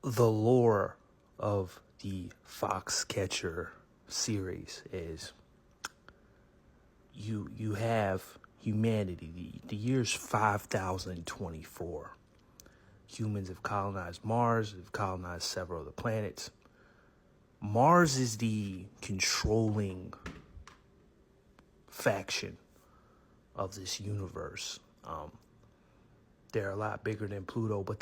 The lore of the Foxcatcher series is you have humanity. The year's 5024. Humans have colonized Mars, have colonized several other planets. Mars is the controlling faction of this universe. They're a lot bigger than Pluto, but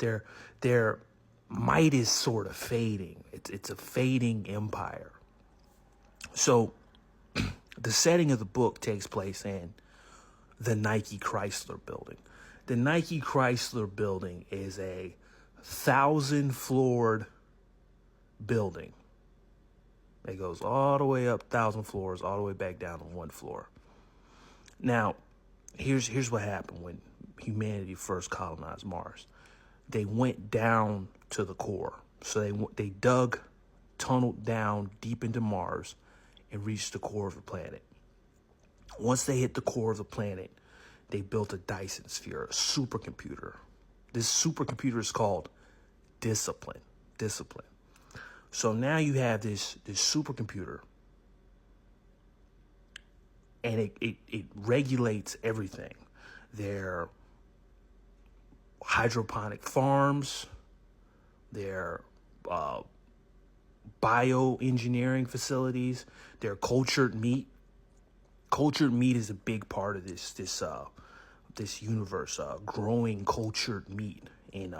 their might is sort of fading. It's a fading empire. So the setting of the book takes place in the Nike Chrysler building. The Nike Chrysler building is a 1,000-floored building. It goes all the way up 1,000 floors, all the way back down to one floor. Now, here's what happened when humanity first colonized Mars. They went down to the core. So they dug, tunneled down deep into Mars and reached the core of the planet. Once they hit the core of the planet, they built a Dyson sphere, a supercomputer. This supercomputer is called Discipline. So now you have this supercomputer, and it regulates everything. Their hydroponic farms, their bioengineering facilities, their cultured meat. Cultured meat is a big part of this universe. Growing cultured meat in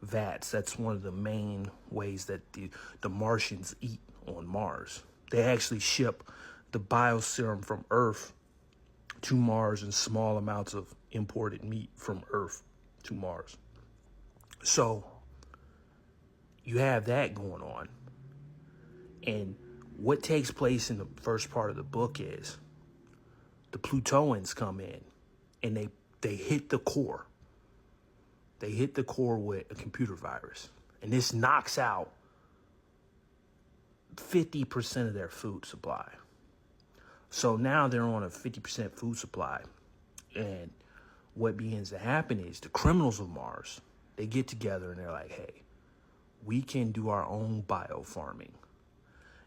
vats. That's one of the main ways that the Martians eat on Mars. They actually ship the bioserum from Earth to Mars in small amounts of imported meat from Earth to Mars. So you have that going on. And what takes place in the first part of the book is the Plutoans come in and they hit the core. They hit the core with a computer virus. And this knocks out 50% of their food supply. So now they're on a 50% food supply. And what begins to happen is the criminals of Mars, they get together and they're like, hey, we can do our own biofarming.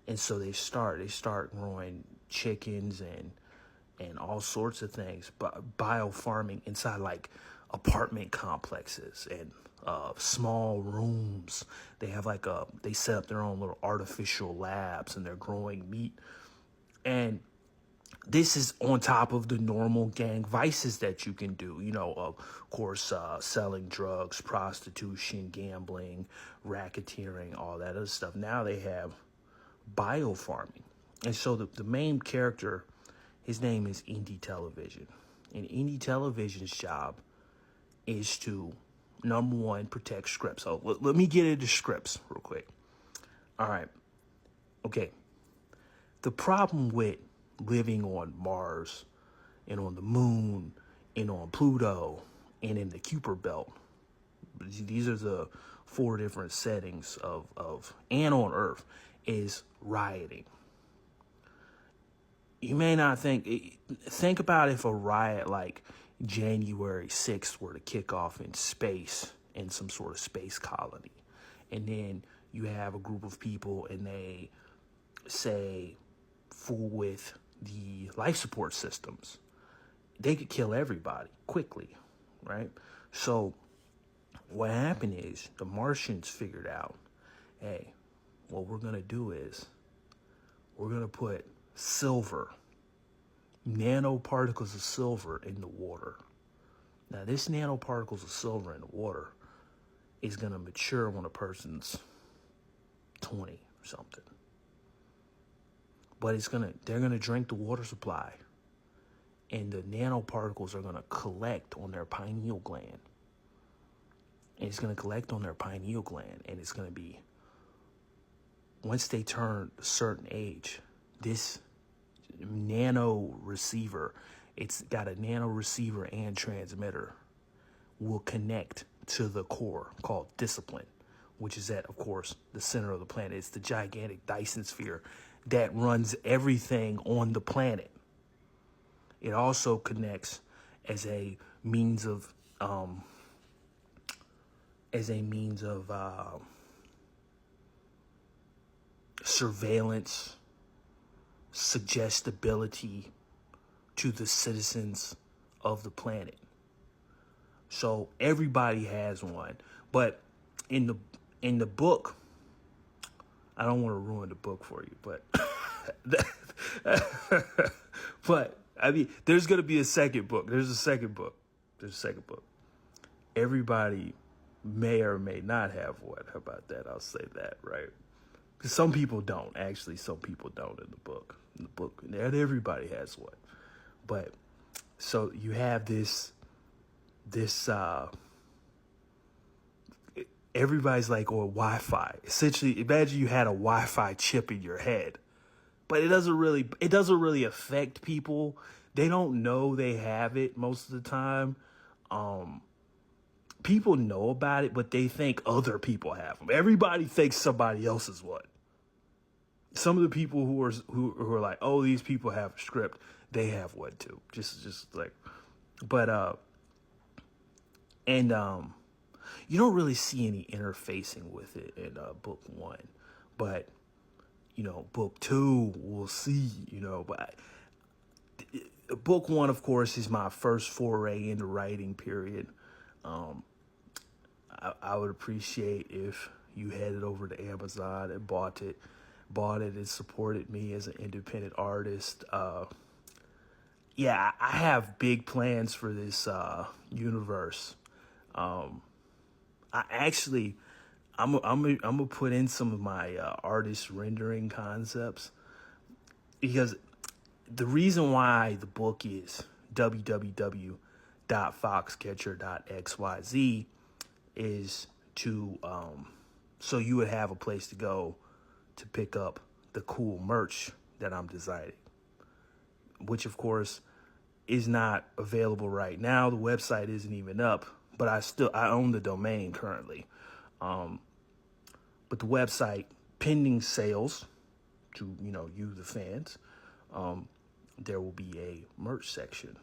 And so they start growing chickens and all sorts of things, but biofarming inside like apartment complexes and small rooms. They have they set up their own little artificial labs and they're growing meat. And this is on top of the normal gang vices that you can do. Of course, selling drugs, prostitution, gambling, racketeering, all that other stuff. Now they have biofarming. And so the main character, his name is Indy Television. And Indy Television's job is to, number one, protect scripts. So let me get into scripts real quick. All right. Okay. The problem with living on Mars and on the moon and on Pluto and in the Kuiper Belt, these are the 4 different settings of and on Earth, is rioting. You may not think about if a riot like January 6th were to kick off in space, in some sort of space colony. And then you have a group of people and they say, fool with the life support systems. They could kill everybody quickly, right? So what happened is the Martians figured out, hey, what we're going to do is we're going to put silver, nanoparticles of silver in the water. Now, this nanoparticles of silver in the water is going to mature when a person's 20 or something. But they're going to drink the water supply, and the nanoparticles are going to collect on their pineal gland. And it's going to collect on their pineal gland, and it's going to be, once they turn a certain age, this nano receiver, it's got a nano receiver and transmitter, will connect to the core called Discipline, which is at, of course, the center of the planet. It's the gigantic Dyson sphere that runs everything on the planet. It also connects as a means of surveillance, suggestibility to the citizens of the planet. So everybody has one. But in the book, I don't want to ruin the book for you, but but I mean, there's going to be a second book. There's a second book. Everybody may or may not have one. How about that? I'll say that, right? Because some people don't. Actually, some people don't in the book. Not everybody has one. But so you have this everybody's like, or Wi-Fi. Essentially, imagine you had a Wi-Fi chip in your head. But it doesn't really affect people. They don't know they have it most of the time. People know about it, but they think other people have them. Everybody thinks somebody else is one. Some of the people who are like, oh, these people have a script, they have one too. Just like, but you don't really see any interfacing with it in book 1, but book 2 we'll see. But book 1, of course, is my first foray into writing. Period. I would appreciate if you headed over to Amazon and bought it and supported me as an independent artist. Yeah, I have big plans for this universe. I'm gonna put in some of my artist rendering concepts, because the reason why the book is www.foxcatcher.xyz is to so you would have a place to go to pick up the cool merch that I'm designing, which of course is not available right now. The website isn't even up, but I own the domain currently. But the website, pending sales to, you, the fans, there will be a merch section.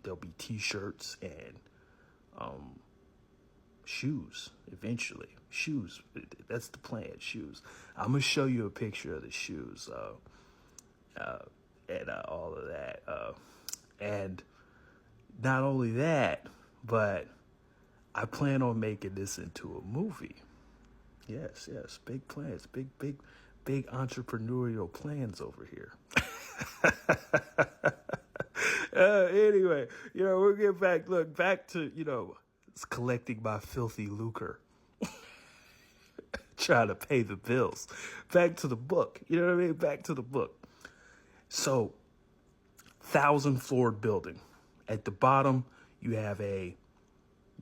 There'll be t-shirts and shoes eventually. Shoes. That's the plan. Shoes. I'm going to show you a picture of the shoes and all of that. And not only that, but I plan on making this into a movie. Yes. Big plans. Big entrepreneurial plans over here. Anyway, we'll get back to, collecting my filthy lucre. Trying to pay the bills. Back to the book. You know what I mean? Back to the book. So, 1,000-floor building. At the bottom, you have a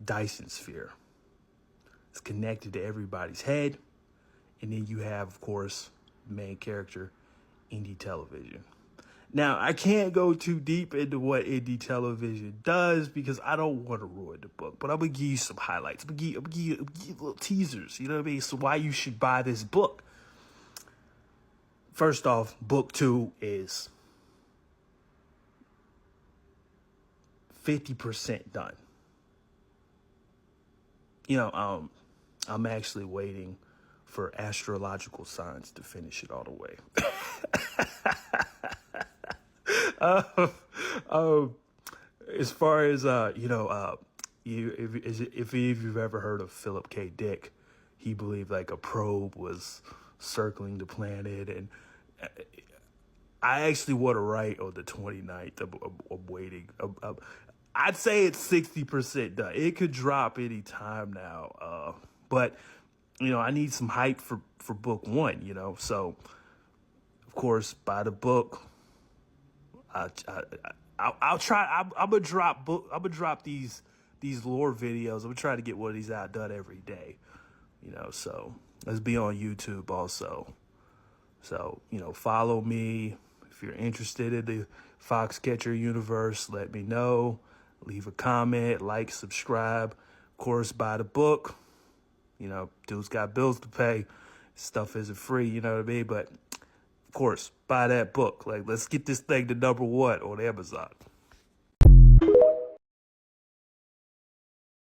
Dyson sphere. It's connected to everybody's head. And then you have, of course, the main character, indie television. Now, I can't go too deep into what indie television does because I don't want to ruin the book. But I'm going to give you some highlights. I'm going to give you little teasers, you know what I mean? So why you should buy this book. First off, book 2 is 50% done. I'm actually waiting for astrological signs to finish it all the way. As far as if you've ever heard of Philip K. Dick, he believed like a probe was circling the planet, and I actually want to write on the 29th. I'm waiting. I'd say it's 60% done. It could drop any time now, but I need some hype for book 1. So of course, buy the book. I'll try. I'm gonna drop these lore videos. I'm gonna try to get one of these out done every day. So let's be on YouTube also. So follow me if you're interested in the Foxcatcher universe. Let me know. Leave a comment, like, subscribe. Of course, buy the book. Dude's got bills to pay. Stuff isn't free. You know what I mean? But of course, buy that book. Like, let's get this thing to #1 on Amazon.